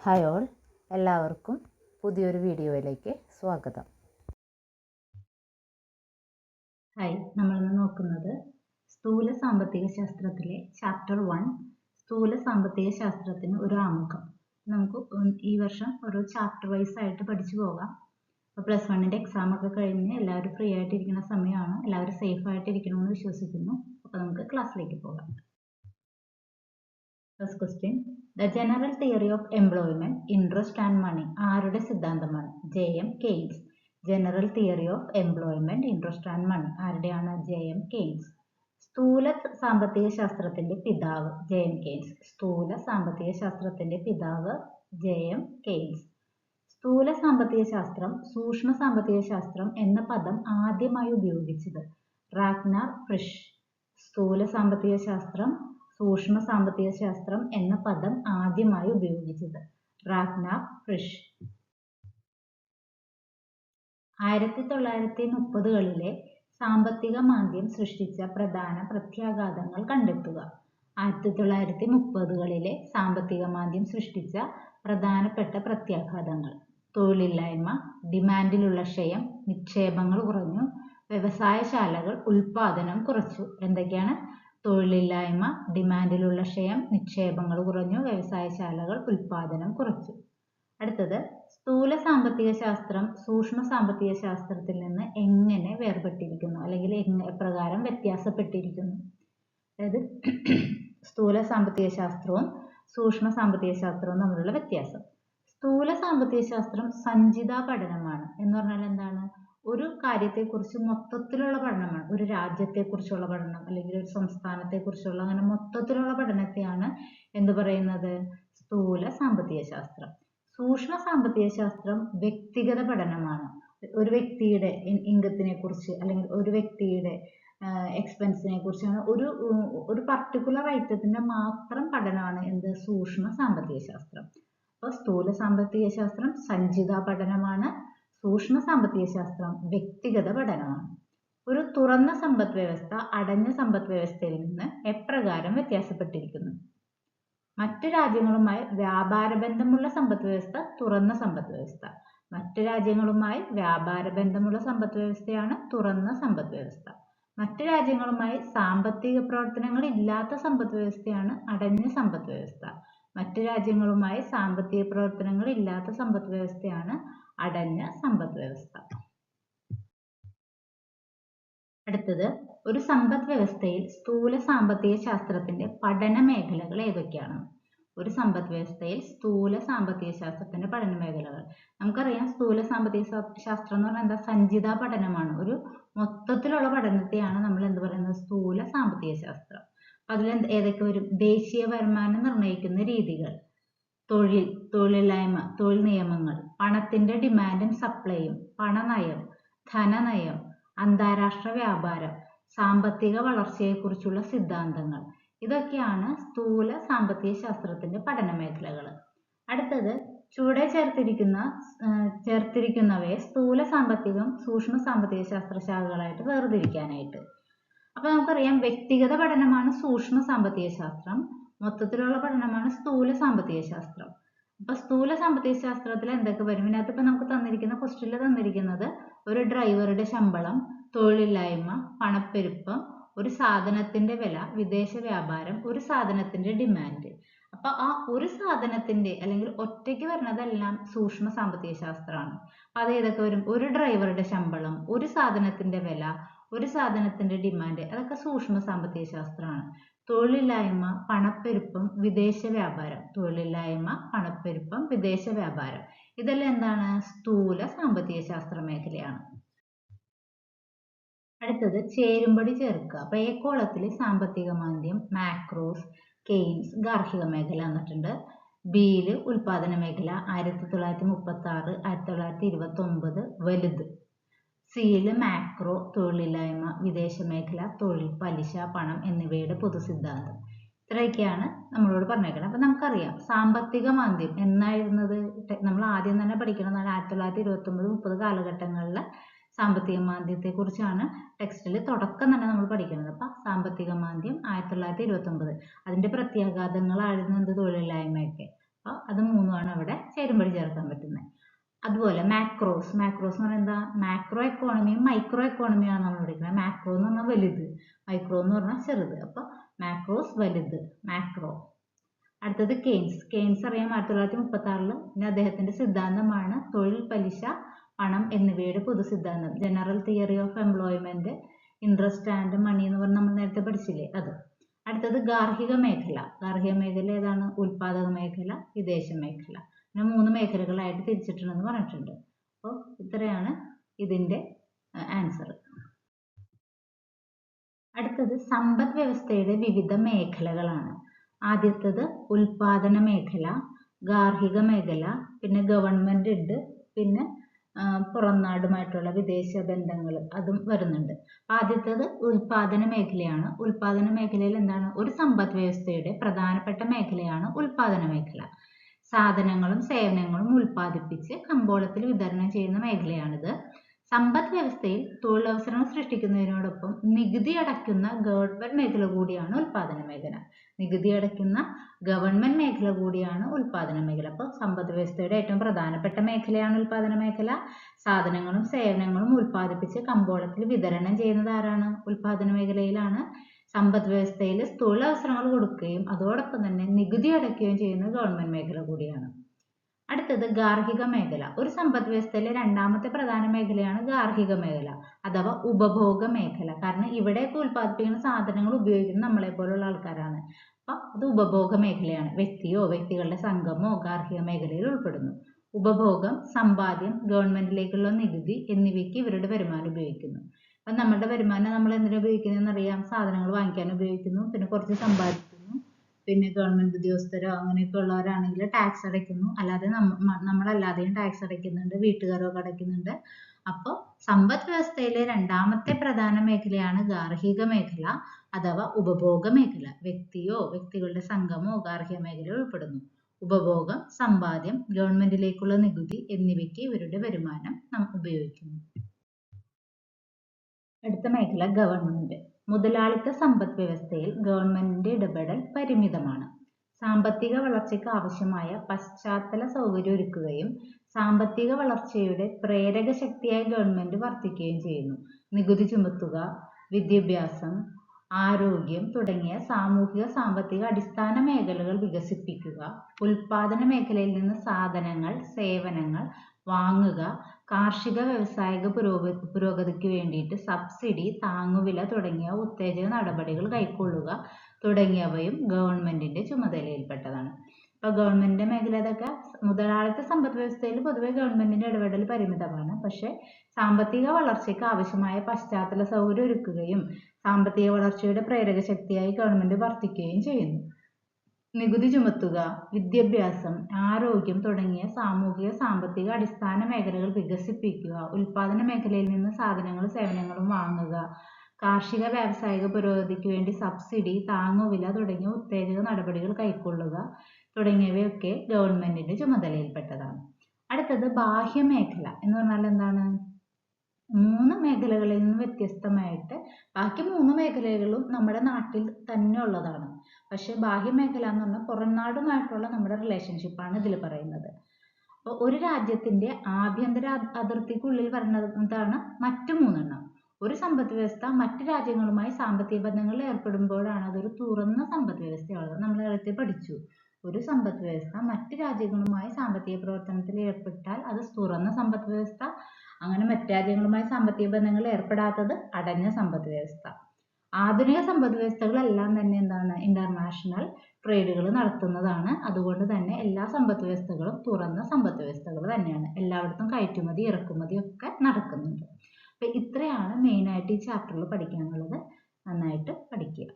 Hi all, എല്ലാവർക്കും പുതിയൊരു വീഡിയോയിലേക്ക് സ്വാഗതം. ഹായ്, നമ്മളിന്ന് നോക്കുന്നത് സ്ഥൂല സാമ്പത്തിക ശാസ്ത്രത്തിലെ ചാപ്റ്റർ 1 സ്ഥൂല സാമ്പത്തിക ശാസ്ത്രത്തിന് ഒരു ആമുഖം. നമുക്ക് ഈ വർഷം ഓരോ ചാപ്റ്റർ വൈസ് ആയിട്ട് പഠിച്ചു പോകാം. അപ്പോൾ +1 എക്സാം ഒക്കെ കഴിഞ്ഞ് എല്ലാവരും ഫ്രീ ആയിട്ടിരിക്കുന്ന സമയമാണ്. എല്ലാവരും സേഫ് ആയിട്ടിരിക്കണമെന്ന് വിശ്വസിക്കുന്നു. അപ്പോൾ നമുക്ക് ക്ലാസ്സിലേക്ക് പോകാം. First question, the general theory of employment, interest and money ആരുടെ സിദ്ധാന്തമാണ്? J M. Keynes. General theory of employment, interest and money ആരുടെയാണ്? ജെ.എം. കെയ്ൻസ്. സ്ഥൂല സാമ്പത്തിക ശാസ്ത്രത്തിന്റെ പിതാവ് ജെ.എം. കെയ്ൻസ്. സ്ഥൂല സാമ്പത്തിക ശാസ്ത്രത്തിന്റെ പിതാവ് ജെ.എം. കെയ്ൻസ്. സ്ഥൂല സാമ്പത്തിക ശാസ്ത്രം, സൂക്ഷ്മ സാമ്പത്തിക ശാസ്ത്രം എന്ന പദം ആദ്യമായി ഉപയോഗിച്ചത് റാഗ്നാർ ഫ്രിഷ്. സ്ഥൂല സാമ്പത്തിക ശാസ്ത്രം, സൂക്ഷ്മ സാമ്പത്തിക ശാസ്ത്രം എന്ന പദം ആദ്യമായി ഉപയോഗിച്ചത് റാഗ്നാർ ഫ്രിഷ്. 1930കളിലെ സാമ്പത്തിക മാന്ദ്യം സൃഷ്ടിച്ച പ്രധാന പ്രത്യാഘാതങ്ങൾ കണ്ടെത്തുക. 1930കളിലെ സാമ്പത്തിക മാന്ദ്യം സൃഷ്ടിച്ച പ്രധാനപ്പെട്ട പ്രത്യാഘാതങ്ങൾ: തൊഴിലില്ലായ്മ, ഡിമാൻഡിലുള്ള ക്ഷയം, നിക്ഷേപങ്ങൾ കുറഞ്ഞു, വ്യവസായശാലകൾ ഉൽപാദനം കുറച്ചു. എന്തൊക്കെയാണ്? തൊഴിലില്ലായ്മ, ഡിമാൻഡിലുള്ള ക്ഷയം, നിക്ഷേപങ്ങൾ കുറഞ്ഞു, വ്യവസായശാലകൾ ഉൽപാദനം കുറച്ചു. അടുത്തത്, സ്ഥൂല സാമ്പത്തിക ശാസ്ത്രം സൂക്ഷ്മ സാമ്പത്തിക ശാസ്ത്രത്തിൽ നിന്ന് എങ്ങനെ വേർപെട്ടിരിക്കുന്നു, അല്ലെങ്കിൽ എപ്രകാരം വ്യത്യാസപ്പെട്ടിരിക്കുന്നു? അതായത് സ്ഥൂല സാമ്പത്തിക ശാസ്ത്രവും സൂക്ഷ്മ സാമ്പത്തിക ശാസ്ത്രവും തമ്മിലുള്ള വ്യത്യാസം. സ്ഥൂല സാമ്പത്തിക ശാസ്ത്രം സഞ്ചിത പഠനമാണ്. എന്ന് പറഞ്ഞാൽ എന്താണ്? ഒരു കാര്യത്തെക്കുറിച്ച് മൊത്തത്തിലുള്ള പഠനമാണ്. ഒരു രാജ്യത്തെക്കുറിച്ചുള്ള പഠനം, അല്ലെങ്കിൽ ഒരു സംസ്ഥാനത്തെക്കുറിച്ചുള്ള, അങ്ങനെ മൊത്തത്തിലുള്ള പഠനത്തെയാണ് എന്ത് പറയുന്നത്? സ്ഥൂല സാമ്പത്തിക ശാസ്ത്രം. സൂക്ഷ്മ സാമ്പത്തിക ശാസ്ത്രം വ്യക്തിഗത പഠനമാണ്. ഒരു വ്യക്തിയുടെ ഇൻകത്തിനെ കുറിച്ച്, അല്ലെങ്കിൽ ഒരു വ്യക്തിയുടെ എക്സ്പെൻസിനെ കുറിച്ചാണ്. ഒരു പർട്ടിക്കുലർ ഐറ്റത്തിന്റെ മാത്രം പഠനമാണ് എന്ത്? സൂക്ഷ്മ സാമ്പത്തിക ശാസ്ത്രം. അപ്പോൾ സ്ഥൂല സാമ്പത്തിക ശാസ്ത്രം സഞ്ചിത പഠനമാണ്, സൂക്ഷ്മ സാമ്പത്തിക ശാസ്ത്രം വ്യക്തിഗത പഠനമാണ്. ഒരു തുറന്ന സമ്പദ് വ്യവസ്ഥ അടഞ്ഞ സമ്പദ് വ്യവസ്ഥയിൽ നിന്ന് എപ്രകാരം വ്യത്യാസപ്പെട്ടിരിക്കുന്നു? മറ്റു രാജ്യങ്ങളുമായി വ്യാപാര ബന്ധമുള്ള സമ്പദ് വ്യവസ്ഥ തുറന്ന സമ്പദ് വ്യവസ്ഥ. മറ്റു രാജ്യങ്ങളുമായി വ്യാപാര ബന്ധമുള്ള സമ്പദ് വ്യവസ്ഥയാണ് തുറന്ന സമ്പദ് വ്യവസ്ഥ. മറ്റു രാജ്യങ്ങളുമായി സാമ്പത്തിക പ്രവർത്തനങ്ങൾ ഇല്ലാത്ത സമ്പദ് വ്യവസ്ഥയാണ് അടഞ്ഞ സമ്പദ് വ്യവസ്ഥ. മറ്റു രാജ്യങ്ങളുമായി സാമ്പത്തിക പ്രവർത്തനങ്ങൾ ഇല്ലാത്ത സമ്പദ് വ്യവസ്ഥയാണ് അടഞ്ഞ സമ്പദ് വ്യവസ്ഥ. അടുത്തത്, ഒരു സമ്പദ് വ്യവസ്ഥയിൽ സ്ഥൂല സാമ്പത്തിക ശാസ്ത്രത്തിന്റെ പഠന മേഖലകൾ ഏതൊക്കെയാണ്? ഒരു സമ്പദ് വ്യവസ്ഥയിൽ സ്ഥൂല സാമ്പത്തിക ശാസ്ത്രത്തിന്റെ പഠന മേഖലകൾ. നമുക്കറിയാം, സ്ഥൂല സാമ്പത്തിക ശാസ്ത്രം എന്ന് പറഞ്ഞാൽ എന്താ? സഞ്ചിത പഠനമാണ്. ഒരു മൊത്തത്തിലുള്ള പഠനത്തെയാണ് നമ്മൾ എന്ത് പറയുന്നത്? സ്ഥൂല സാമ്പത്തിക ശാസ്ത്രം. അതിൽ ഏതൊക്കെ വരും? ദേശീയ വരുമാനം നിർണ്ണയിക്കുന്ന രീതികൾ, തൊഴിലില്ലായ്മ, തൊഴിൽ നിയമങ്ങൾ, പണത്തിന്റെ ഡിമാൻഡും സപ്ലൈയും, പണനയം, ധനനയം, അന്താരാഷ്ട്ര വ്യാപാരം, സാമ്പത്തിക വളർച്ചയെക്കുറിച്ചുള്ള സിദ്ധാന്തങ്ങൾ. ഇതൊക്കെയാണ് സ്ഥൂല സാമ്പത്തിക ശാസ്ത്രത്തിന്റെ പഠന മേഖലകൾ. അടുത്തത്, ചുവടെ ചേർത്തിരിക്കുന്നവയെ സ്ഥൂല സാമ്പത്തികം സൂക്ഷ്മ സാമ്പത്തിക ശാസ്ത്ര ശാഖകളായിട്ട് വേർതിരിക്കാനായിട്ട്. അപ്പൊ നമുക്കറിയാം, വ്യക്തിഗത പഠനമാണ് സൂക്ഷ്മ സാമ്പത്തിക ശാസ്ത്രം, മൊത്തത്തിലുള്ള പഠനമാണ് സ്ഥൂല സാമ്പത്തിക ശാസ്ത്രം. അപ്പൊ സ്ഥൂല സാമ്പത്തിക ശാസ്ത്രത്തിൽ എന്തൊക്കെ വരും? ഇതിനകത്ത് ഇപ്പൊ നമുക്ക് തന്നിരിക്കുന്ന ക്വസ്റ്റ്യനിൽ തന്നിരിക്കുന്നത് ഒരു ഡ്രൈവറുടെ ശമ്പളം, തൊഴിലില്ലായ്മ, പണപ്പെരുപ്പം, ഒരു സാധനത്തിന്റെ വില, വിദേശ വ്യാപാരം, ഒരു സാധനത്തിന്റെ ഡിമാൻഡ്. അപ്പൊ ആ ഒരു സാധനത്തിന്റെ, അല്ലെങ്കിൽ ഒറ്റയ്ക്ക് വരുന്നതെല്ലാം സൂക്ഷ്മ സാമ്പത്തിക ശാസ്ത്രമാണ്. അപ്പൊ അത് ഏതൊക്കെ വരും? ഒരു ഡ്രൈവറുടെ ശമ്പളം, ഒരു സാധനത്തിന്റെ വില, ഒരു സാധനത്തിന്റെ ഡിമാൻഡ്, അതൊക്കെ സൂക്ഷ്മ സാമ്പത്തിക ശാസ്ത്രമാണ്. തൊഴിലില്ലായ്മ, പണപ്പെരുപ്പം, വിദേശ വ്യാപാരം, തൊഴിലില്ലായ്മ, പണപ്പെരുപ്പം, വിദേശ വ്യാപാരം, ഇതെല്ലാം എന്താണ്? സ്ഥൂല സാമ്പത്തിക ശാസ്ത്ര മേഖലയാണ്. അടുത്തത്, ചേരുംപടി ചേർക്കുക. അപ്പൊ എ കോളത്തിൽ സാമ്പത്തിക മാന്ദ്യം, മാക്രോസ്, കെയ്ൻസ്, ഗാർഹിക മേഖല എന്നിട്ടുണ്ട്. ബിയിൽ ഉൽപാദന മേഖല 1936, 1929 വലുത്. സിയിൽ മാക്രോ, തൊഴിലില്ലായ്മ, വിദേശ മേഖല, തൊഴിൽ, പലിശ, പണം എന്നിവയുടെ പൊതുസിദ്ധാന്തം. ഇത്രയൊക്കെയാണ് നമ്മളോട് പറഞ്ഞേക്കുന്നത്. അപ്പൊ നമുക്കറിയാം, സാമ്പത്തിക മാന്ദ്യം എന്നായിരുന്നത്? നമ്മൾ ആദ്യം തന്നെ പഠിക്കുന്നതാണ് 1929-30 കാലഘട്ടങ്ങളിലെ സാമ്പത്തിക മാന്ദ്യത്തെ കുറിച്ചാണ് ടെക്സ്റ്റിൽ തുടക്കം തന്നെ നമ്മൾ പഠിക്കുന്നത്. അപ്പൊ സാമ്പത്തിക മാന്ദ്യം 1929. അതിന്റെ പ്രത്യാഘാതങ്ങളായിരുന്നു എന്ത്? തൊഴിലില്ലായ്മയൊക്കെ. അപ്പോൾ അത് മൂന്നുമാണ് അവിടെ ചേരുമ്പോൾ ചേർക്കാൻ പറ്റുന്നത്. അതുപോലെ മാക്രോസ് എന്ന് പറയുന്നത് എന്താ? മാക്രോ എക്കോണമിയും മൈക്രോ എക്കോണമിയാണ് നമ്മൾ പഠിക്കുന്നത്. മാക്രോ എന്ന് പറഞ്ഞാൽ വലുത്, മൈക്രോ എന്ന് പറഞ്ഞാൽ ചെറുത്. അപ്പോൾ മാക്രോസ് വലുത്, മാക്രോ. അടുത്തത് കെയ്ൻസ് അറിയാം, 1936 പിന്നെ അദ്ദേഹത്തിന്റെ സിദ്ധാന്തമാണ് തൊഴിൽ, പലിശ, പണം എന്നിവയുടെ പൊതു സിദ്ധാന്തം. General theory of employment, interest and money എന്ന് പറഞ്ഞ് നമ്മൾ നേരത്തെ പഠിച്ചില്ലേ, അത്. അടുത്തത് ഗാർഹിക മേഖല ഏതാണ്? ഉൽപാദക മേഖല, വിദേശ മേഖല. പിന്നെ 3 മേഖലകളായിട്ട് തിരിച്ചിട്ടുണ്ടെന്ന് പറഞ്ഞിട്ടുണ്ട്. അപ്പോൾ ഇത്രയാണ് ഇതിന്റെ ആൻസർ. അടുത്തത് സമ്പദ് വ്യവസ്ഥയുടെ വിവിധ മേഖലകളാണ്. ആദ്യത്തത് ഉൽപാദന മേഖല, ഗാർഹിക മേഖല, പിന്നെ ഗവൺമെന്റ് ഉണ്ട്, പിന്നെ പുറം നാടുമായിട്ടുള്ള വിദേശ ബന്ധങ്ങൾ അതും വരുന്നുണ്ട്. ആദ്യത്തത് ഉൽപാദന മേഖലയാണ്. ഉൽപാദന മേഖലയിൽ എന്താണ്? ഒരു സമ്പദ് വ്യവസ്ഥയുടെ പ്രധാനപ്പെട്ട മേഖലയാണ് ഉൽപാദന മേഖല. സാധനങ്ങളും സേവനങ്ങളും ഉൽപ്പാദിപ്പിച്ച് കമ്പോളത്തിൽ വിതരണം ചെയ്യുന്ന മേഖലയാണിത്. സമ്പദ് വ്യവസ്ഥയിൽ തൊഴിലവസരങ്ങൾ സൃഷ്ടിക്കുന്നതിനോടൊപ്പം നികുതി അടയ്ക്കുന്ന ഗവൺമെന്റ് മേഖല കൂടിയാണ് ഉൽപാദന മേഖല. അപ്പോൾ സമ്പദ് വ്യവസ്ഥയുടെ ഏറ്റവും പ്രധാനപ്പെട്ട മേഖലയാണ് ഉൽപാദന മേഖല. സാധനങ്ങളും സേവനങ്ങളും ഉൽപ്പാദിപ്പിച്ച് കമ്പോളത്തിൽ വിതരണം ചെയ്യുന്നത് ആരാണ്? ഉൽപാദന മേഖലയിലാണ്. സമ്പദ് വ്യവസ്ഥയിൽ തൊഴിലവസരങ്ങൾ കൊടുക്കുകയും അതോടൊപ്പം തന്നെ നികുതി അടയ്ക്കുകയും ചെയ്യുന്ന ഗവൺമെന്റ് മേഖല കൂടിയാണ്. അടുത്തത് ഗാർഹിക മേഖല. ഒരു സമ്പദ് വ്യവസ്ഥയിലെ രണ്ടാമത്തെ പ്രധാന മേഖലയാണ് ഗാർഹിക മേഖല അഥവാ ഉപഭോഗ മേഖല. കാരണം ഇവിടെയൊക്കെ ഉൽപ്പാദിപ്പിക്കുന്ന സാധനങ്ങൾ ഉപയോഗിക്കുന്നത് നമ്മളെ പോലുള്ള ആൾക്കാരാണ്. അപ്പം അത് ഉപഭോഗ മേഖലയാണ്. വ്യക്തിയോ വ്യക്തികളുടെ സംഘമോ ഗാർഹിക മേഖലയിൽ ഉൾപ്പെടുന്നു. ഉപഭോഗം, സമ്പാദ്യം, ഗവൺമെന്റിലേക്കുള്ള നികുതി എന്നിവയ്ക്ക് ഇവരുടെ വരുമാനം ഉപയോഗിക്കുന്നു. അപ്പം നമ്മുടെ വരുമാനം നമ്മൾ എന്തിനാ ഉപയോഗിക്കുന്നതെന്ന് അറിയാം. സാധനങ്ങൾ വാങ്ങിക്കാൻ ഉപയോഗിക്കുന്നു, പിന്നെ കുറച്ച് സമ്പാദിക്കുന്നു, പിന്നെ ഗവൺമെന്റ് ഉദ്യോഗസ്ഥരോ അങ്ങനെയൊക്കെ ഉള്ളവരാണെങ്കിൽ ടാക്സ് അടയ്ക്കുന്നു, അല്ലാതെ നമ്മളല്ലാതെയും ടാക്സ് അടയ്ക്കുന്നുണ്ട്, വീട്ടുകാരൊക്കെ അടയ്ക്കുന്നുണ്ട്. അപ്പോൾ സമ്പദ് വ്യവസ്ഥയിലെ രണ്ടാമത്തെ പ്രധാന മേഖലയാണ് ഗാർഹിക മേഖല അഥവാ ഉപഭോഗ മേഖല. വ്യക്തിയോ വ്യക്തികളുടെ സംഘമോ ഗാർഹിക മേഖലയിൽ ഉൾപ്പെടുന്നു. ഉപഭോഗം, സമ്പാദ്യം, ഗവൺമെന്റിലേക്കുള്ള നികുതി എന്നിവയ്ക്ക് ഇവരുടെ വരുമാനം നാം ഉപയോഗിക്കുന്നു. അടുത്ത മേഖല ഗവൺമെന്റ്. മുതലാളിത്ത സമ്പദ് വ്യവസ്ഥയിൽ ഗവൺമെന്റിന്റെ ഇടപെടൽ പരിമിതമാണ്. സാമ്പത്തിക വളർച്ചയ്ക്ക് ആവശ്യമായ പശ്ചാത്തല സൗകര്യം ഒരുക്കുകയും സാമ്പത്തിക വളർച്ചയുടെ പ്രേരക ശക്തിയായി ഗവൺമെന്റ് വർത്തിക്കുകയും ചെയ്യുന്നു. നികുതി ചുമത്തുക, വിദ്യാഭ്യാസം, ആരോഗ്യം തുടങ്ങിയ സാമൂഹിക സാമ്പത്തിക അടിസ്ഥാന മേഖലകൾ വികസിപ്പിക്കുക, ഉൽപാദന മേഖലയിൽ നിന്ന് സാധനങ്ങൾ സേവനങ്ങൾ വാങ്ങുക, കാർഷിക വ്യാവസായിക പുരോഗതിക്ക് വേണ്ടിയിട്ട് സബ്സിഡി, താങ്ങുവില തുടങ്ങിയ ഉത്തേജക നടപടികൾ കൈക്കൊള്ളുക തുടങ്ങിയവയും ഗവൺമെന്റിന്റെ ചുമതലയിൽപ്പെട്ടതാണ്. ഇപ്പൊ ഗവൺമെന്റിന്റെ മേഖല ഇതൊക്കെ. മുതലാളിത്ത സമ്പദ് വ്യവസ്ഥയിൽ പൊതുവെ ഗവൺമെന്റിന്റെ ഇടപെടൽ പരിമിതമാണ്. പക്ഷെ സാമ്പത്തിക വളർച്ചയ്ക്ക് ആവശ്യമായ പശ്ചാത്തല സൗകര്യം ഒരുക്കുകയും സാമ്പത്തിക വളർച്ചയുടെ പ്രേരക ശക്തിയായി ഗവൺമെന്റ് വർത്തിക്കുകയും ചെയ്യുന്നു. നികുതി ചുമത്തുക, വിദ്യാഭ്യാസം, ആരോഗ്യം തുടങ്ങിയ സാമൂഹിക സാമ്പത്തിക അടിസ്ഥാന മേഖലകൾ വികസിപ്പിക്കുക, ഉൽപാദന മേഖലയിൽ നിന്ന് സാധനങ്ങളും സേവനങ്ങളും വാങ്ങുക, കാർഷിക വ്യാവസായിക പുരോഗതിക്ക് വേണ്ടി സബ്സിഡി, താങ്ങുവില തുടങ്ങിയ ഉത്തേജക നടപടികൾ കൈക്കൊള്ളുക തുടങ്ങിയവയൊക്കെ ഗവൺമെന്റിന്റെ ചുമതലയിൽപ്പെട്ടതാണ്. അടുത്തത് ബാഹ്യമേഖല എന്ന് പറഞ്ഞാൽ എന്താണ്? 3 മേഖലകളിൽ നിന്ന് വ്യത്യസ്തമായിട്ട് ബാക്കി 3 മേഖലകളും നമ്മുടെ നാട്ടിൽ തന്നെ ഉള്ളതാണ്. പക്ഷെ ബാഹ്യമേഖല എന്ന് പറഞ്ഞാൽ പുറം നാടുമായിട്ടുള്ള നമ്മുടെ റിലേഷൻഷിപ്പാണ് ഇതിൽ പറയുന്നത്. അപ്പോൾ ഒരു രാജ്യത്തിന്റെ ആഭ്യന്തര അതിർത്തിക്കുള്ളിൽ വരുന്നതാണ് മറ്റു 3 ഒരു സമ്പദ് വ്യവസ്ഥ മറ്റു രാജ്യങ്ങളുമായി സാമ്പത്തിക ബന്ധങ്ങളിൽ ഏർപ്പെടുമ്പോഴാണ് അതൊരു തുറന്ന സമ്പദ് വ്യവസ്ഥയുള്ളത്. നമ്മൾ നേരത്തെ പഠിച്ചു. ഒരു സമ്പദ് വ്യവസ്ഥ മറ്റു രാജ്യങ്ങളുമായി സാമ്പത്തിക പ്രവർത്തനത്തിൽ ഏർപ്പെട്ടാൽ അത് തുറന്ന സമ്പദ് വ്യവസ്ഥ. അങ്ങനെ മറ്റു രാജ്യങ്ങളുമായി സാമ്പത്തിക ബന്ധങ്ങളിൽ ഏർപ്പെടാത്തത് അടഞ്ഞ സമ്പദ് വ്യവസ്ഥ. ആധുനിക സമ്പദ് വ്യവസ്ഥകളെല്ലാം തന്നെ എന്താണ്? ഇന്റർനാഷണൽ ട്രേഡുകൾ നടത്തുന്നതാണ്. അതുകൊണ്ട് തന്നെ എല്ലാ സമ്പദ് വ്യവസ്ഥകളും തുറന്ന സമ്പദ് വ്യവസ്ഥകൾ തന്നെയാണ്. എല്ലായിടത്തും കയറ്റുമതി ഇറക്കുമതി ഒക്കെ നടക്കുന്നുണ്ട്. അപ്പൊ ഇത്രയാണ് മെയിനായിട്ട് ഈ ചാപ്റ്ററിൽ പഠിക്കാനുള്ളത്. നന്നായിട്ട് പഠിക്കുക.